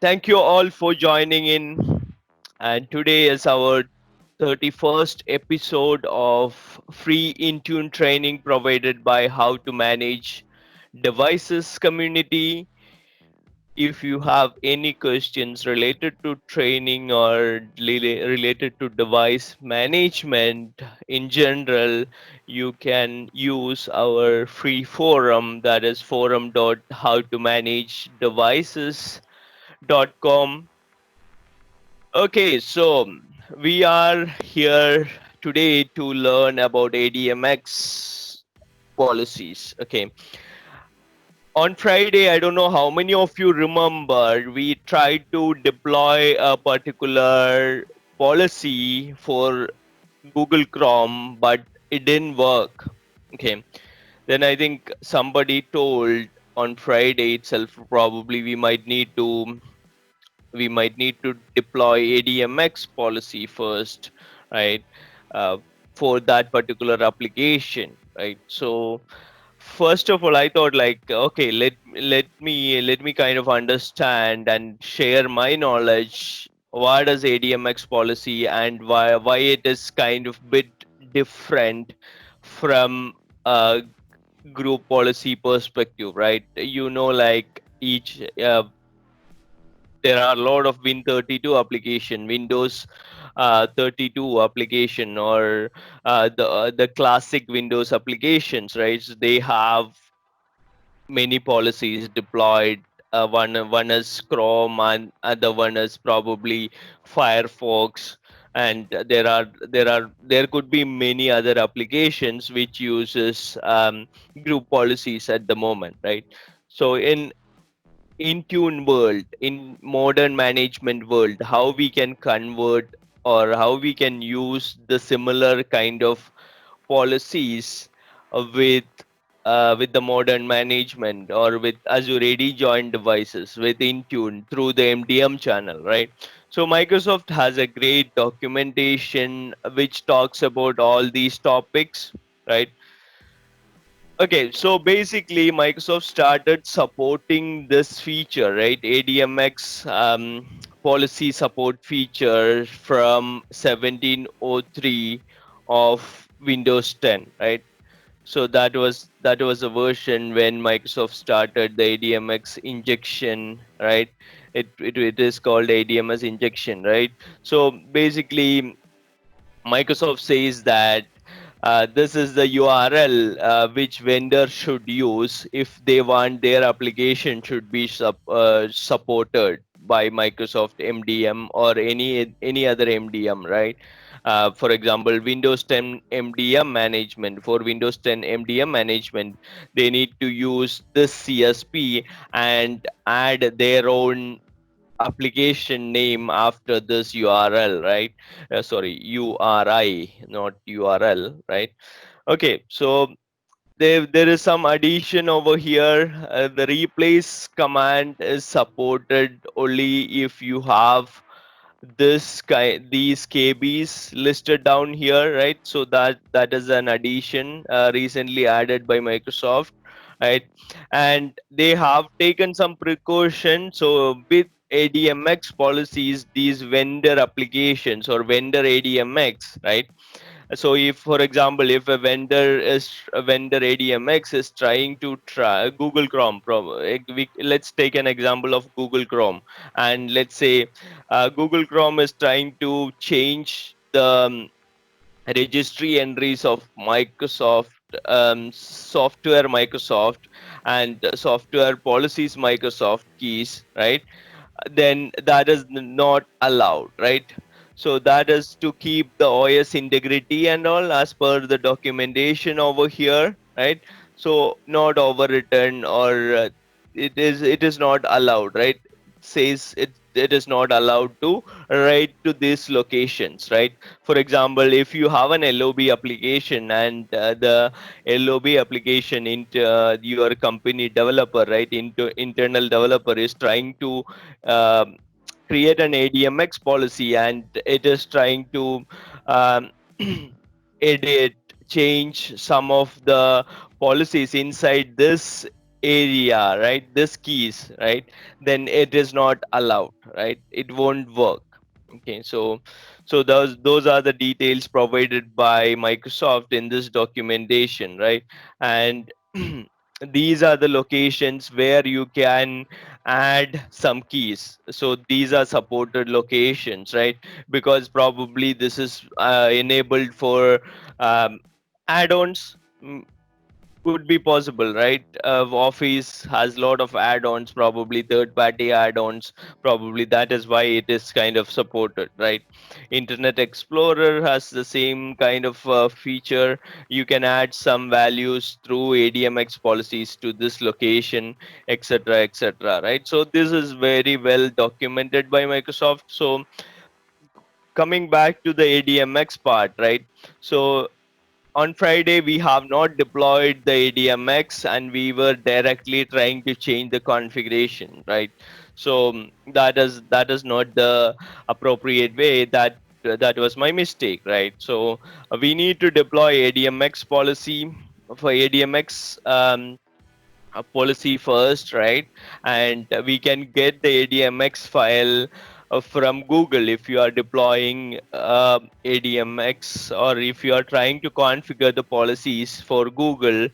Thank you all for joining in. And today is our 31st episode of free Intune training provided by How to Manage Devices community. If you have any questions related to training or related to device management in general, you can use our free forum, that is forum.howtomanagedevices.com. Okay, so we are here today to learn about ADMX policies. Okay, on Friday, I don't know how many of you remember, we tried to deploy a particular policy for Google Chrome, but it didn't work. Okay, then I think somebody told on Friday itself, probably we might need to deploy ADMX policy first, right? Uh, for that particular application, right? So first of all, I thought like, okay, let me kind of understand and share my knowledge. What is ADMX policy and why it is kind of bit different from a group policy perspective, right? Like each there are a lot of Win32 application, Windows 32 application, or the classic Windows applications, right? So they have many policies deployed. One is Chrome, and other one is probably Firefox, and there could be many other applications which uses group policies at the moment, right? So in Intune world, in modern management world, how we can convert or how we can use the similar kind of policies with the modern management or with Azure AD joint devices with Intune through the MDM channel, right? So Microsoft has a great documentation which talks about all these topics, right? Okay, so basically, Microsoft started supporting this feature, right? ADMX policy support feature from 1703 of Windows 10, right? So that was a version when Microsoft started the ADMX injection, right? It is called ADMS injection, right? So basically, Microsoft says that this is the URL which vendor should use if they want their application should be supported by Microsoft MDM or any other MDM, right? For example, Windows 10 MDM management. For Windows 10 MDM management, they need to use this CSP and add their own application name after this URL, right? Sorry, URI, not URL, right? Okay, so there is some addition over here. The replace command is supported only if you have these KBs listed down here, right? So that is an addition recently added by Microsoft, right? And they have taken some precaution. So with ADMX policies, these vendor applications or vendor ADMX, right? So if, for example, if a vendor ADMX is trying to try Google Chrome, let's take an example of Google Chrome, and let's say Google Chrome is trying to change the registry entries of Microsoft software Microsoft and software policies Microsoft keys, right? Then that is not allowed, right? So that is to keep the OS integrity and all as per the documentation over here, right? So not overwritten or it is not allowed, right? Says it is not allowed to write to these locations, right? For example, if you have an LOB application and the LOB application into your company developer, right, into internal developer is trying to um, create an ADMX policy and it is trying to um, edit, change some of the policies inside this area, right, this keys, right, then it is not allowed, right, it won't work. Okay, so those are the details provided by Microsoft in this documentation, right? And these are the locations where you can add some keys. So these are supported locations, right? Because probably this is enabled for add-ons. Could be possible, right? Office has a lot of add-ons, probably third-party add-ons. Probably that is why it is kind of supported, right? Internet Explorer has the same kind of feature. You can add some values through ADMX policies to this location, etc., etc., right? So this is very well documented by Microsoft. So coming back to the ADMX part, right? So on Friday, we have not deployed the ADMX and we were directly trying to change the configuration, right? So that is not the appropriate way. That was my mistake, right? So we need to deploy ADMX policy for ADMX. A policy first, right? And we can get the ADMX file from Google if you are deploying ADMX, or if you are trying to configure the policies for Google,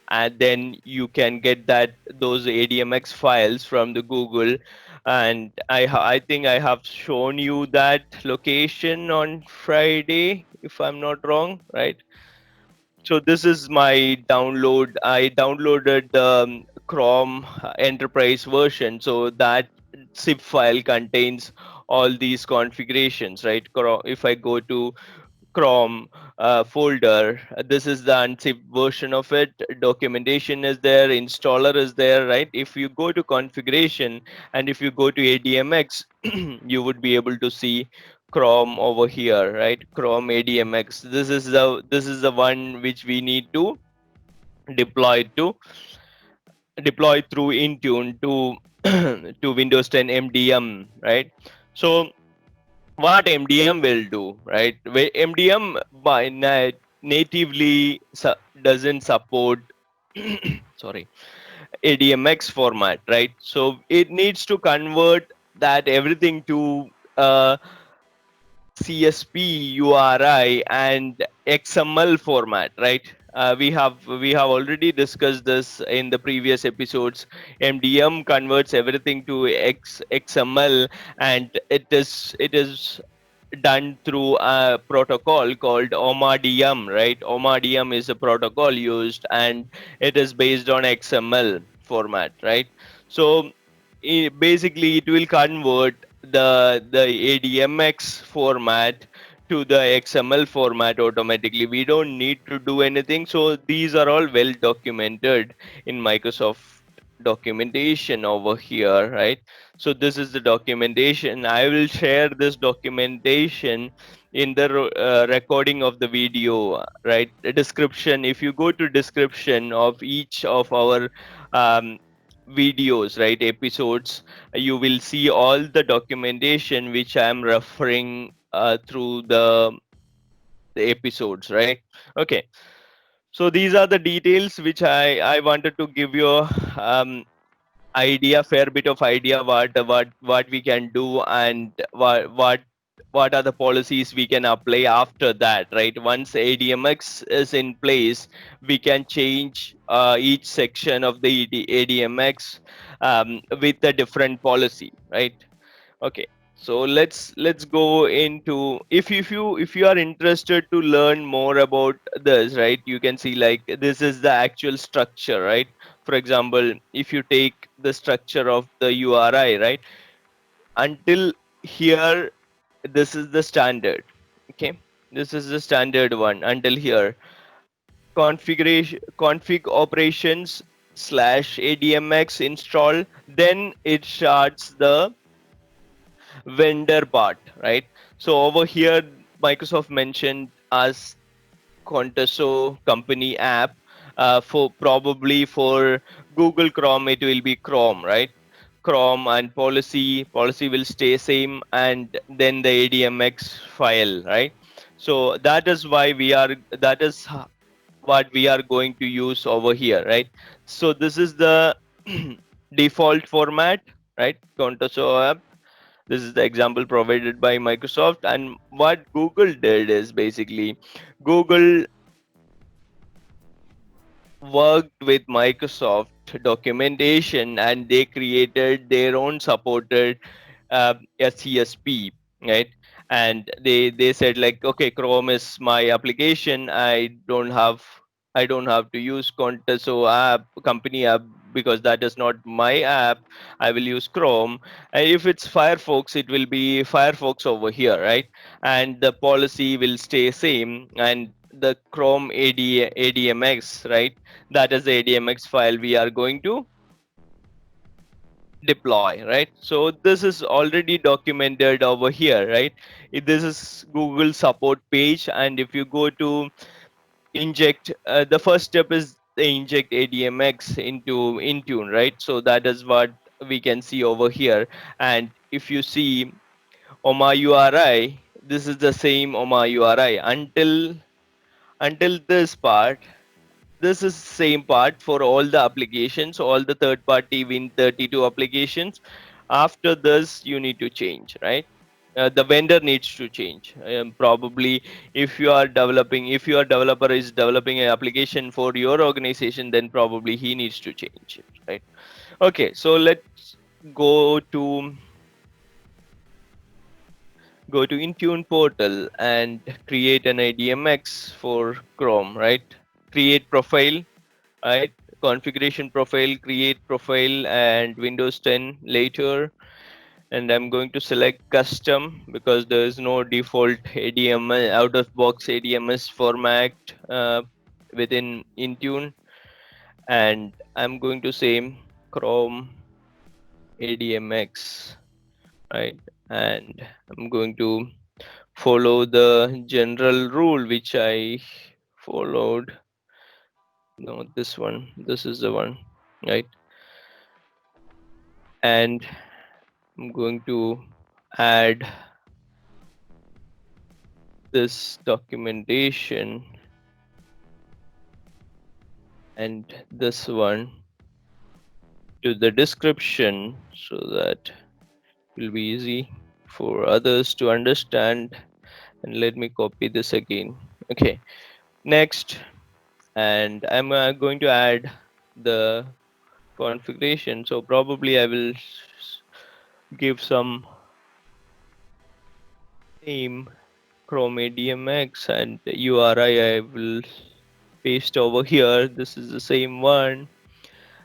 and then you can get those ADMX files from the Google. And I think I have shown you that location on Friday, if I'm not wrong, right? So this is my download. I downloaded the Chrome Enterprise version. So that zip file contains all these configurations, right? If I go to Chrome folder, this is the unzipped version of it. Documentation is there, installer is there, right? If you go to configuration and if you go to ADMX, you would be able to see Chrome over here, right? Chrome ADMX. This is the one which we need to deploy to deploy through Intune to to Windows 10 MDM, right? So what MDM will do, right? MDM natively doesn't support sorry, ADMX format, right? So it needs to convert that everything to uh, CSP URI and XML format, right? We have already discussed this in the previous episodes. MDM converts everything to XML, and it is done through a protocol called OMADM, right? OMADM is a protocol used, and it is based on XML format, right? So basically, it will convert the ADMX format to the XML format automatically. We don't need to do anything. So these are all well documented in Microsoft documentation over here, right? So this is the documentation. I will share this documentation in the recording of the video, right? The description. If you go to description of each of our um, videos, right, episodes, you will see all the documentation which I am referring through the episodes, right? Okay, so these are the details which I wanted to give you um, fair bit of idea what we can do, and what are the policies we can apply after that, right? Once ADMX is in place, we can change each section of the ADMX with a different policy, right? Okay, so let's go into, if you are interested to learn more about this, right? You can see like this is the actual structure, right? For example, if you take the structure of the URI, right, until here, this is the standard. Okay, this is the standard one until here. Config operations slash ADMX install, then it starts the vendor part, right? So over here, Microsoft mentioned as ContosoCompanyApp. For probably for Google Chrome, it will be Chrome, right? Chrome and policy will stay same, and then the ADMX file, right? So that is what we are going to use over here, right? So this is the default format, right? ContosoApp. This is the example provided by Microsoft. And what Google did is basically Google worked with Microsoft documentation and they created their own supported a CSP, right? And they said like, okay, Chrome is my application. I don't have to use Contoso app, company app, because that is not my app. I will use Chrome. And if it's Firefox, it will be Firefox over here, right? And the policy will stay same. And the Chrome ADMX, right? That is the ADMX file we are going to deploy, right? So this is already documented over here, right? This is Google support page, and if you go to inject, the first step is the inject ADMX into Intune, right? So that is what we can see over here. And if you see OMA URI, this is the same OMA URI until this part. This is same part for all the applications, all the third party Win32 applications. After this you need to change, right? The vendor needs to change. Probably if your developer is developing an application for your organization, then probably he needs to change it, right? Okay, so let's go to Intune portal and create an ADMX for Chrome, right? Create profile, right? Configuration profile, create profile, and Windows 10 later. And I'm going to select custom because there is no default ADMS out of box ADMS format within Intune. And I'm going to say Chrome ADMX, right? And I'm going to follow the general rule which I followed. No, this one. This is the one, right? And I'm going to add this documentation and this one to the description so that it will be easy for others to understand. And let me copy this again. Okay, next. And I'm going to add the configuration. So probably I will give some name Chrome ADMX and URI I will paste over here. This is the same one.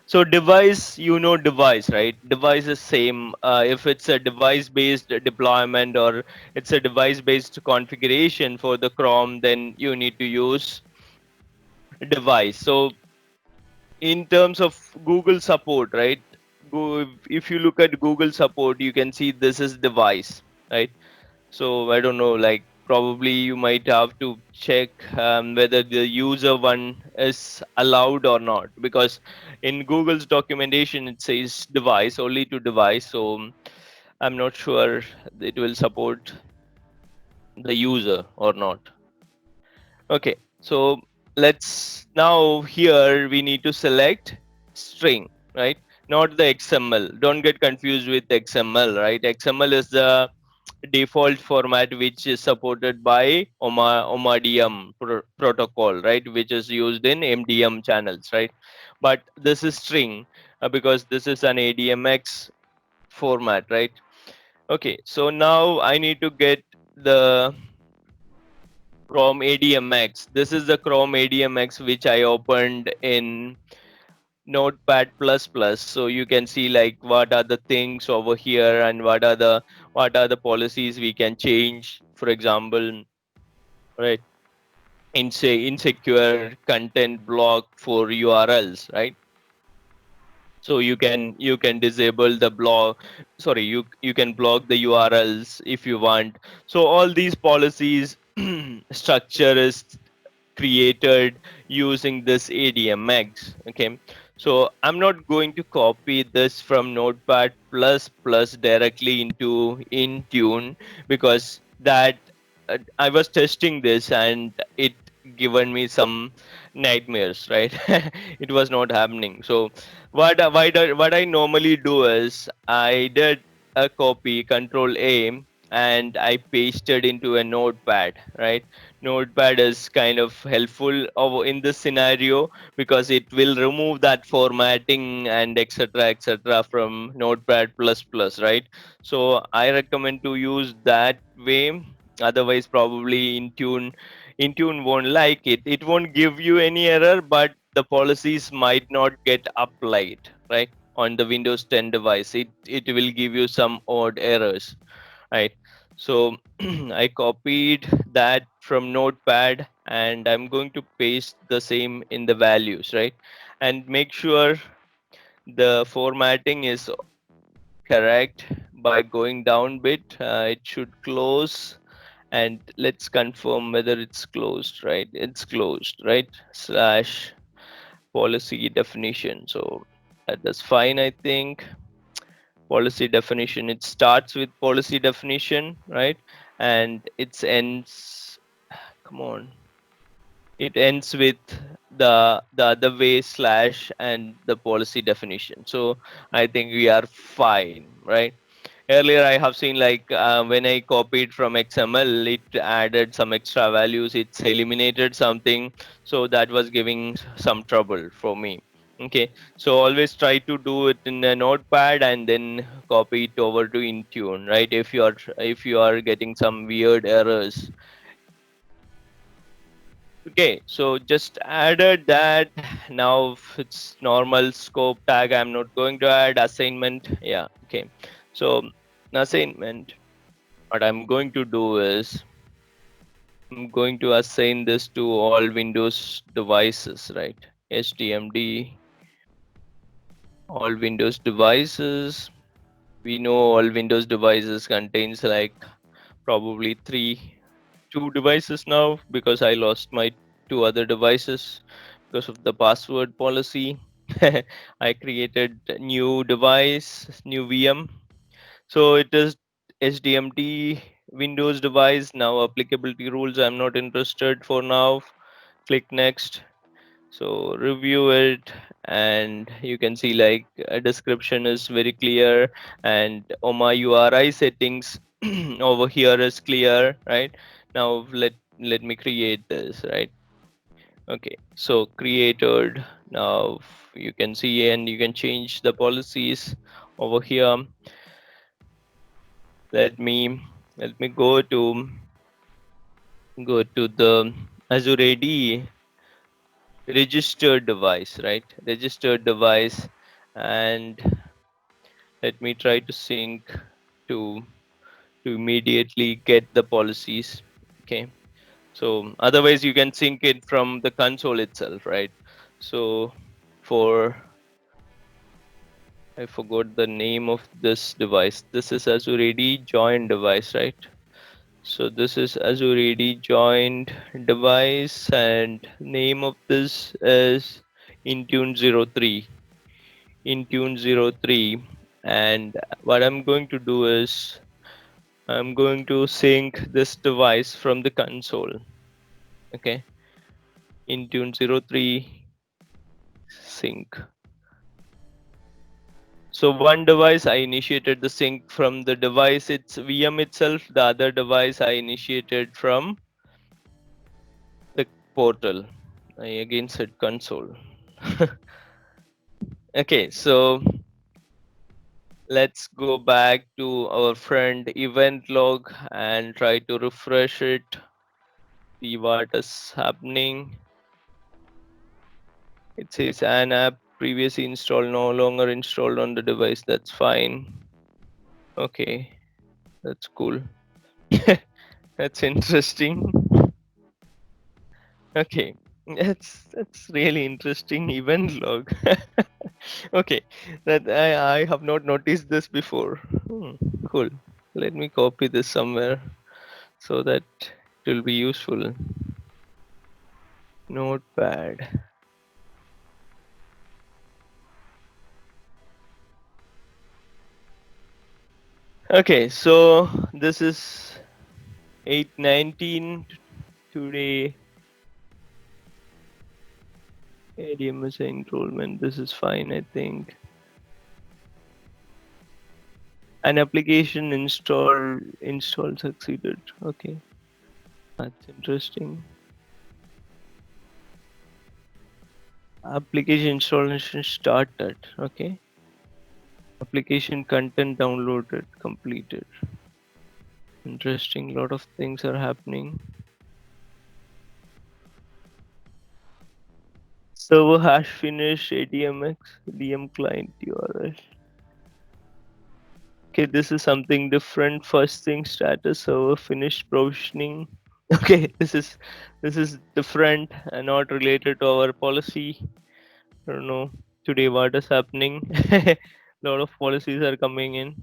So device, device, right? Device is same. If it's a device-based deployment or it's a device-based configuration for the Chrome, then you need to use device. So in terms of Google support, right? If you look at Google support, you can see this is device, right? So I don't know, like probably you might have to check whether the user one is allowed or not, because in Google's documentation it says device, only to device. So I'm not sure it will support the user or not. Okay, so let's now here we need to select string, right? Not the XML. Don't get confused with XML, right? XML is the default format which is supported by OMADM protocol, right? Which is used in MDM channels, right? But this is string because this is an ADMX format, right? Okay, so now I need to get the Chrome ADMX. This is the Chrome ADMX which I opened in Notepad++. So you can see like what are the things over here and what are the policies we can change. For example, right, in say insecure content block for URLs, right? So you can disable the block. Sorry, you can block the URLs if you want. So all these policies structure is created using this ADMX. Okay, so I'm not going to copy this from Notepad++ directly into Intune because that I was testing this and it given me some nightmares, right? It was not happening. So what I normally do is I did a copy, Control A, and I pasted into a notepad, right? Notepad is kind of helpful in this scenario because it will remove that formatting and etc from notepad plus plus, right? So I recommend to use that way. Otherwise probably Intune won't like it. It won't give you any error, but the policies might not get applied, right? On the Windows 10 device, it will give you some odd errors, right? So I copied that from Notepad and I'm going to paste the same in the values, right? And make sure the formatting is correct by going down bit. It should close, and let's confirm whether it's closed, right? It's closed, right? Slash policy definition. So that's fine, I think. Policy definition, it starts with policy definition, right? And it ends, come on, it ends with the other way slash and the policy definition. So I think we are fine, right? Earlier I have seen like when I copied from XML, it added some extra values, it's eliminated something, so that was giving some trouble for me. Okay, so always try to do it in a notepad and then copy it over to Intune, right? If you are getting some weird errors. Okay, so just added that. Now it's normal scope tag, I'm not going to add assignment. Yeah, okay. So assignment, what I'm going to do is I'm going to assign this to all Windows devices, right? HTMD, all Windows devices. We know all Windows devices contains like probably two devices now because I lost my two other devices because of the password policy. I created a new device, new VM. So it is HDMT Windows device. Now applicability rules, I'm not interested for now. Click next. So review it, and you can see like a description is very clear, and OMA URI settings over here is clear, right? Now let me create this, right? Okay, so created. Now you can see and you can change the policies over here. Let me let me go to the Azure AD registered device, right? Registered device, and let me try to sync to to immediately get the policies. Okay, so otherwise you can sync it from the console itself, right? So for I forgot the name of this device. This is Azure AD join device, right? So this is Azure AD joined device, and name of this is Intune 03. Intune 03. And what I'm going to do is I'm going to sync this device from the console. Okay, Intune 03 sync. So one device I initiated the sync from the device, its VM itself. The other device I initiated from the portal. I again said console. Okay, so let's go back to our friend event log and try to refresh it, see what is happening. It says an app previously installed no longer installed on the device. That's fine. Okay, that's cool. That's interesting. Okay, that's really interesting event log. Okay, that I have not noticed this before. Cool. Let me copy this somewhere so that it will be useful. Notepad. Okay, so this is 8:19 today. ADMS enrollment. This is fine, I think. An application install succeeded. Okay, that's interesting. Application installation started. Okay. Application content downloaded, completed. Interesting. Lot of things are happening. Server hash finish ADMX DM client URL. Okay, this is something different. First thing, status server finished provisioning. Okay, this is different and not related to our policy. I don't know today what is happening. Lot of policies are coming in.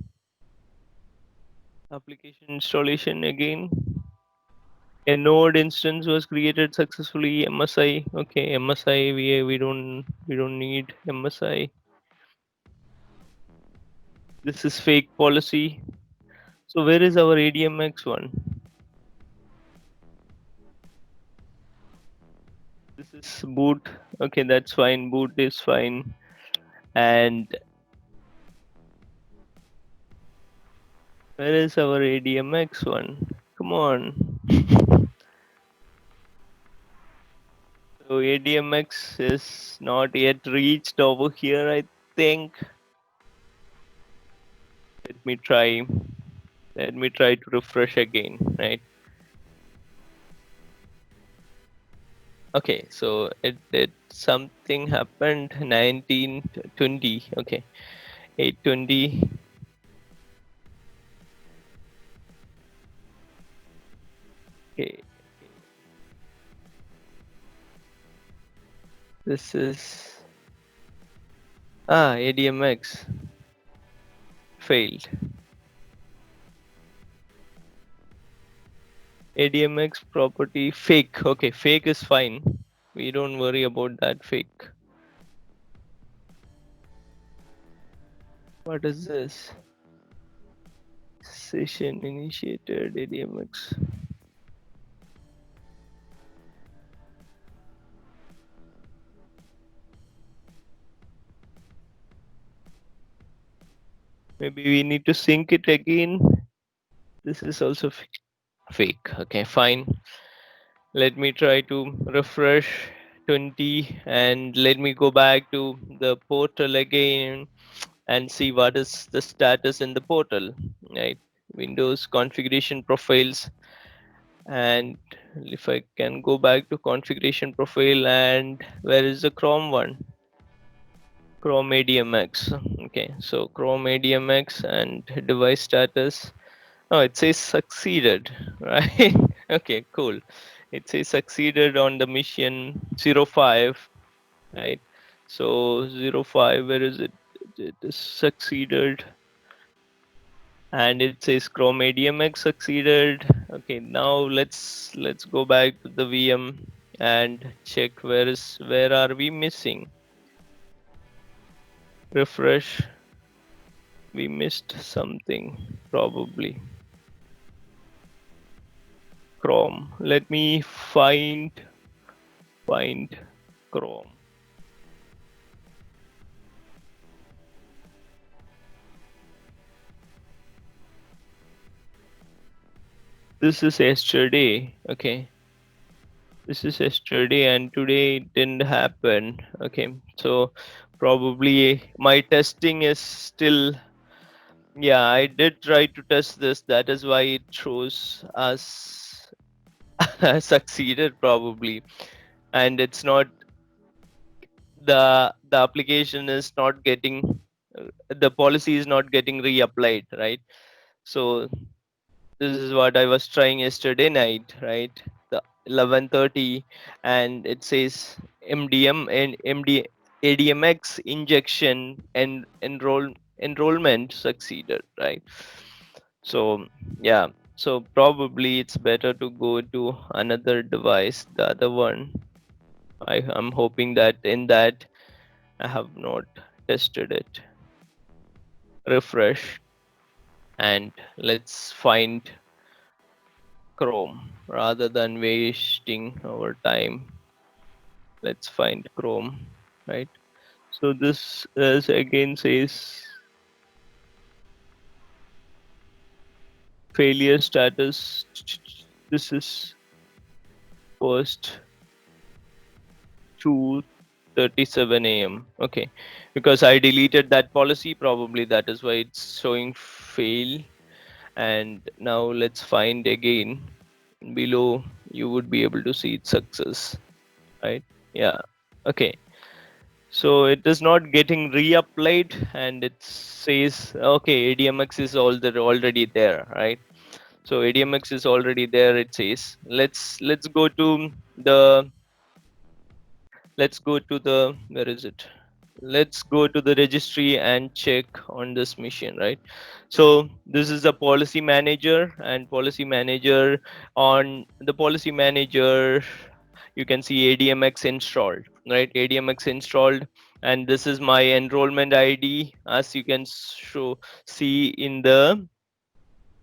Application installation again. A node instance was created successfully. MSI. Okay, MSI. We don't need MSI. This is fake policy. So where is our ADMX one? This is boot. Okay, that's fine. Boot is fine. And where is our ADMX one? Come on. So ADMX is not yet reached over here, I think. Let me try. Let me try to refresh again, right? Okay, so it did something happened 1920. Okay, 820. Okay, this is ADMX failed. ADMX property fake. Okay, fake is fine. We don't worry about that fake. What is this? Session initiated ADMX. Maybe we need to sync it again. This is also fake. Okay, fine. Let me try to refresh 20 and let me go back to the portal again and see what is the status in the portal, right? Windows configuration profiles, and if I can go back to configuration profile, and where is the Chrome one? Chrome ADMX. Okay, so Chrome ADMX and device status. Oh, it says succeeded, right? Okay, cool. It says succeeded on the mission 05, right? So 05, where is it? It is succeeded, and it says Chrome ADMX succeeded. Okay, now let's go back to the VM and check where are we missing. Refresh. We missed something probably. Chrome. Let me find Chrome. This is yesterday. Okay, this is yesterday, and today it didn't happen. Okay, so probably my testing is still. Yeah, I did try to test this. That is why it shows us succeeded probably, and it's not, the application is not getting, the policy is not getting reapplied, right? So this is what I was trying yesterday night, right? The 11:30, and it says MDM and MD ADMX injection and enrollment succeeded, right? So yeah, so probably it's better to go to another device, the other one. I'm hoping that in that I have not tested it. Refresh, and let's find Chrome rather than wasting our time. let's find Chrome, right? So this is again says failure status. This is first 2:37 a.m. Okay, because I deleted that policy, probably that is why it's showing fail. And now let's find again. Below you would be able to see its success, right? Yeah. Okay. So it is not getting reapplied, and it says okay, ADMX is already there, right? So ADMX is already there. It says let's go to the where is it? Let's go to the registry and check on this machine, right? So this is the policy manager, and policy manager, on the policy manager you can see ADMX installed, right? ADMX installed, and this is my enrollment ID, as you can see in the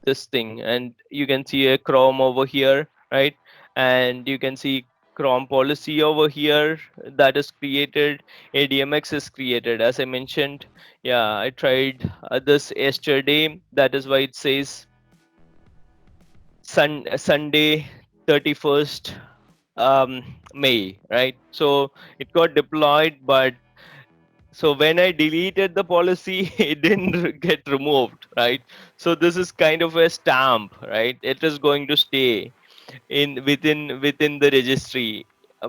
this thing, and you can see a Chrome over here, right? And you can see Chrome policy over here that is created. ADMX is created, as I mentioned. Yeah, I tried this yesterday. That is why it says Sunday 31st May, right? So it got deployed, but so when I deleted the policy, it didn't get removed, right? So this is kind of a stamp, right? It is going to stay within the registry.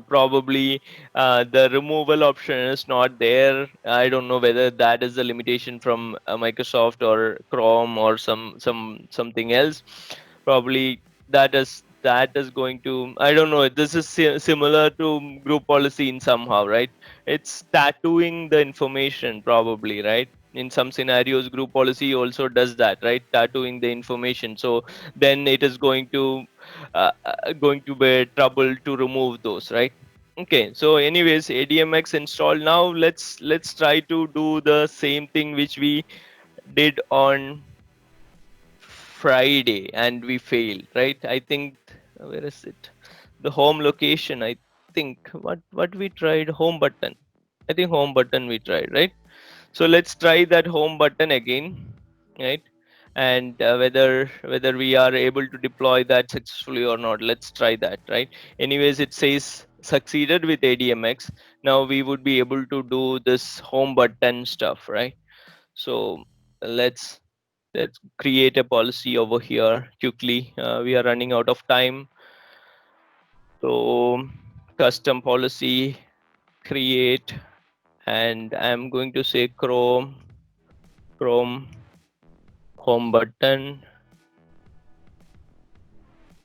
Probably the removal option is not there. I don't know whether that is a limitation from Microsoft or Chrome or something else. Probably that is going to, I don't know. This is similar to group policy in somehow, right? It's tattooing the information, probably, right? In some scenarios, group policy also does that, right? Tattooing the information. So then it is going to be trouble to remove those, right? Okay, so anyways, ADMX install. Now let's try to do the same thing which we did on Friday and we failed, right? I think where is it? The home location. I think what we tried, home button. I think home button we tried, right? So let's try that home button again, right? And whether we are able to deploy that successfully or not. Let's try that, right? Anyways, it says succeeded with ADMX. Now we would be able to do this home button stuff, right? So let's let's create a policy over here quickly. We are running out of time. So custom policy, create, and I'm going to say Chrome home button,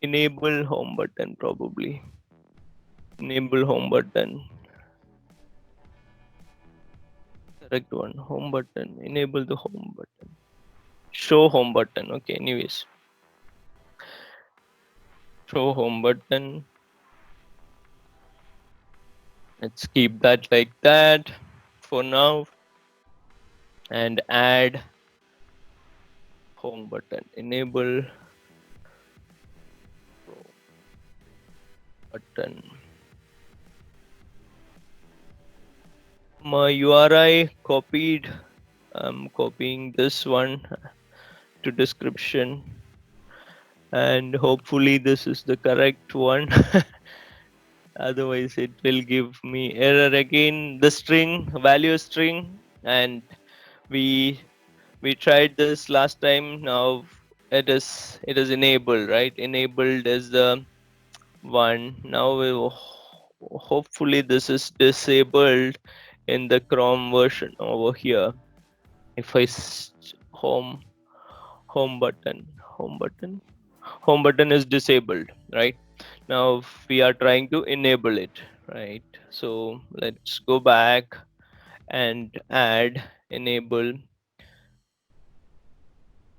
enable home button, probably enable home button, correct one, home button, enable the home button, show home button. Okay, anyways, show home button. Let's keep that like that for now, and add home button, enable button. My URI copied. I'm copying this one to description, and hopefully this is the correct one. Otherwise it will give me error again. The string, value string, and we tried this last time. Now it is enabled, right? Enabled is the one. Now hopefully this is disabled in the Chrome version over here. If I home button, home button is disabled, right? Now we are trying to enable it, right? So let's go back and add enable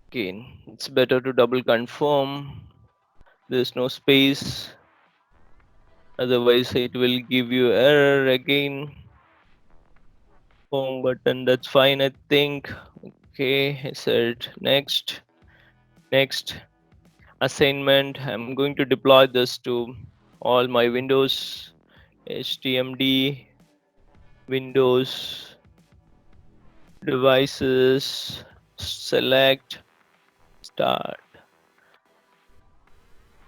again. It's better to double confirm. There's no space, otherwise it will give you error again. Home button, that's fine, I think. Okay, I said next. Assignment, I'm going to deploy this to all my Windows HTMD, Windows, devices, select, start,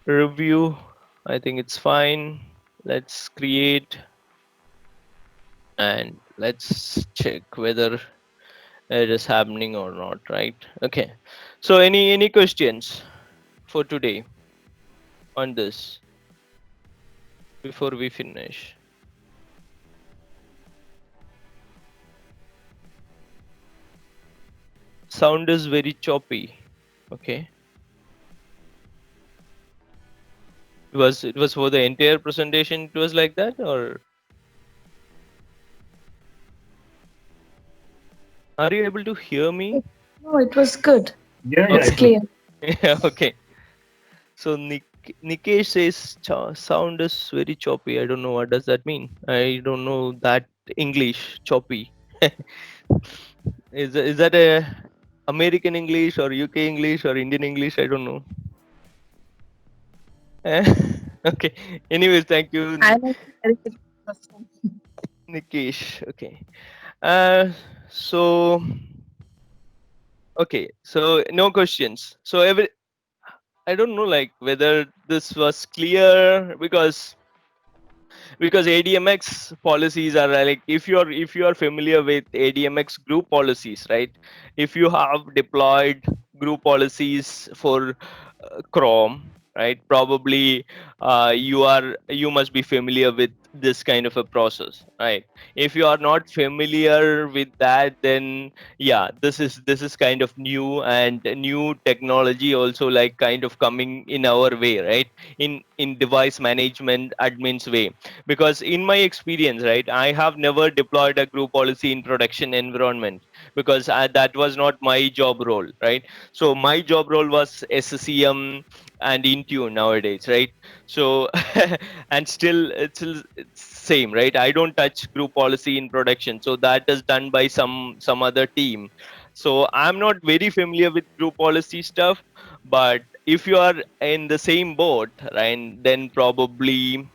review. I think it's fine. Let's create and let's check whether it is happening or not, right? Okay. So any questions for today on this before we finish? Sound is very choppy. Okay. It was for the entire presentation it was like that, or are you able to hear me? No, it was good. Yeah, yeah, It's Okay. it was. clear. Yeah, okay. So Nikesh says sound is very choppy. I don't know what does that mean. I don't know that English choppy. Is that a American English or UK English or Indian English? I don't know. Eh, okay. Anyways, thank you, I'm also very good person. Nikesh. Okay. Uh, so okay. So no questions. So I don't know like whether this was clear because ADMX policies are like if you are familiar with ADMX group policies, right? If you have deployed group policies for Chrome, right? Probably you must be familiar with this kind of a process, right? If you are not familiar with that, then yeah, this is kind of new and new technology also like kind of coming in our way, right? In device management admins way, because in my experience, right, I have never deployed a group policy in production environment because that was not my job role, right? So my job role was SCM and Intune nowadays, right? So and still it's same, right? I don't touch group policy in production, so that is done by some other team. So I'm not very familiar with group policy stuff, but if you are in the same boat, right, then probably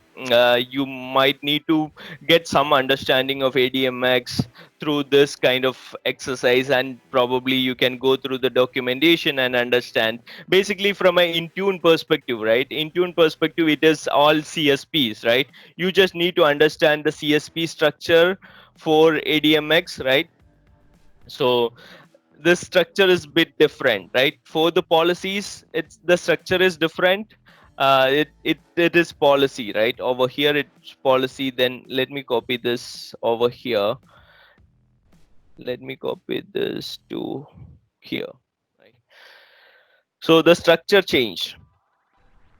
you might need to get some understanding of ADMX through this kind of exercise, and probably you can go through the documentation and understand. Basically, from an Intune perspective, right? Intune perspective, it is all CSPs, right? You just need to understand the CSP structure for ADMX, right? So this structure is bit different, right? For the policies, it's the structure is different. It is policy, right? Over here it's policy. Then let me copy this over here. Let me copy this to here, right? So the structure changed.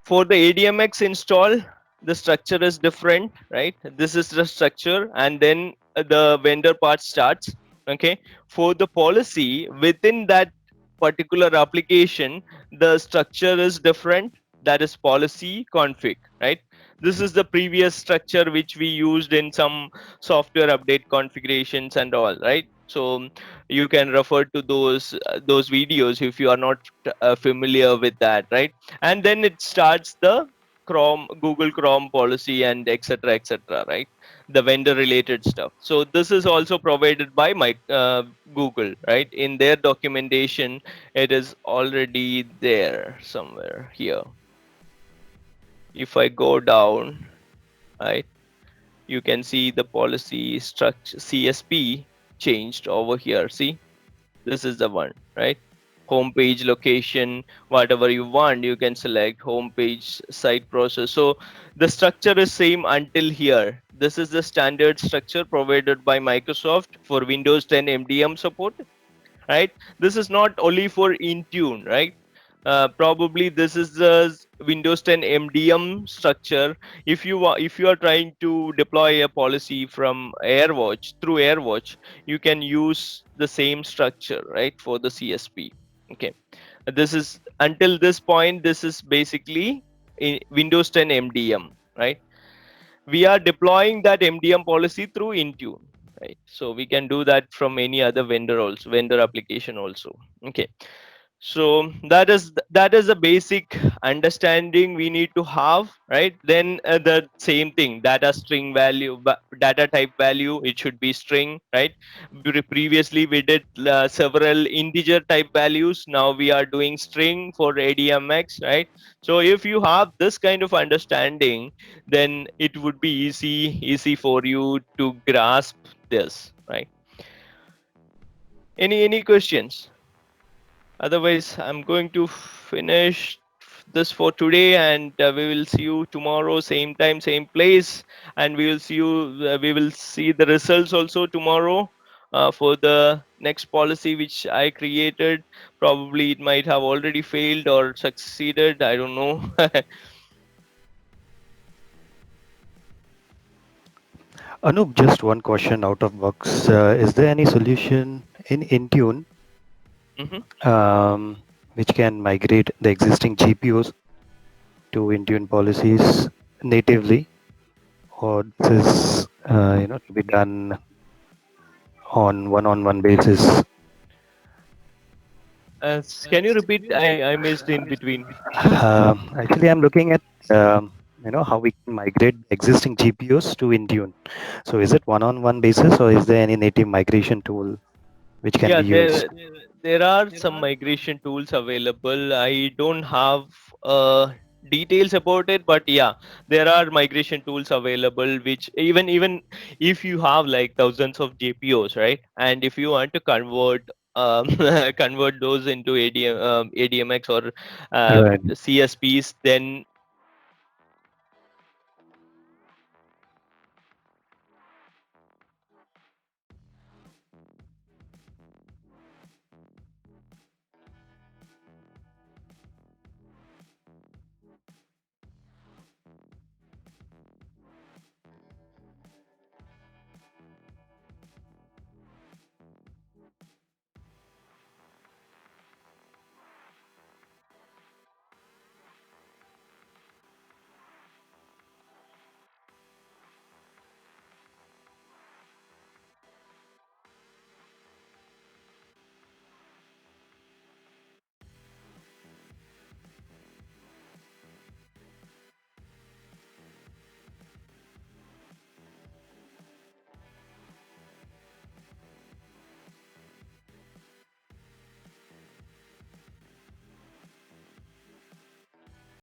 For the ADMX install, the structure is different, right? This is the structure, and then the vendor part starts. Okay. For the policy within that particular application, the structure is different. That is policy config, right? This is the previous structure which we used in some software update configurations and all, right? So you can refer to those videos if you are not familiar with that, right? And then it starts the Google Chrome policy and etc, right? The vendor related stuff. So this is also provided by my Google, right? In their documentation, it is already there somewhere here. If I go down, right, you can see the policy structure CSP changed over here. See, this is the one, right? Homepage location, whatever you want, you can select homepage site process. So the structure is same until here. This is the standard structure provided by Microsoft for Windows 10 MDM support, right? This is not only for Intune, right? Probably this is the Windows 10 MDM structure. If you are trying to deploy a policy from AirWatch through AirWatch, you can use the same structure, right, for the CSP. Okay, this is until this point. This is basically in Windows 10 MDM, right? We are deploying that MDM policy through Intune, right? So we can do that from any other vendor application also. Okay. So that is a basic understanding we need to have, right? Then the same thing, data string value, data type value, it should be string, right? Previously we did several integer type values, now we are doing string for ADMX, right? So if you have this kind of understanding, then it would be easy for you to grasp this, right? Any questions? Otherwise, I'm going to finish this for today, and we will see you tomorrow, same time, same place, and we will see you. We will see the results also tomorrow for the next policy which I created. Probably it might have already failed or succeeded. I don't know. Anup, just one question out of box. Is there any solution in Intune Mhm. which can migrate the existing GPUs to Intune policies natively, or this is to be done on one-on-one basis? Can you repeat? I missed in between. Actually, I'm looking at how we can migrate existing GPUs to Intune. So, is it one-on-one basis, or is there any native migration tool which can Yeah, be used? there are some migration tools available. I don't have details about it, but yeah, there are migration tools available. Which even if you have like thousands of GPUs, right? And if you want to convert convert those into ADMX or Right. CSPs, then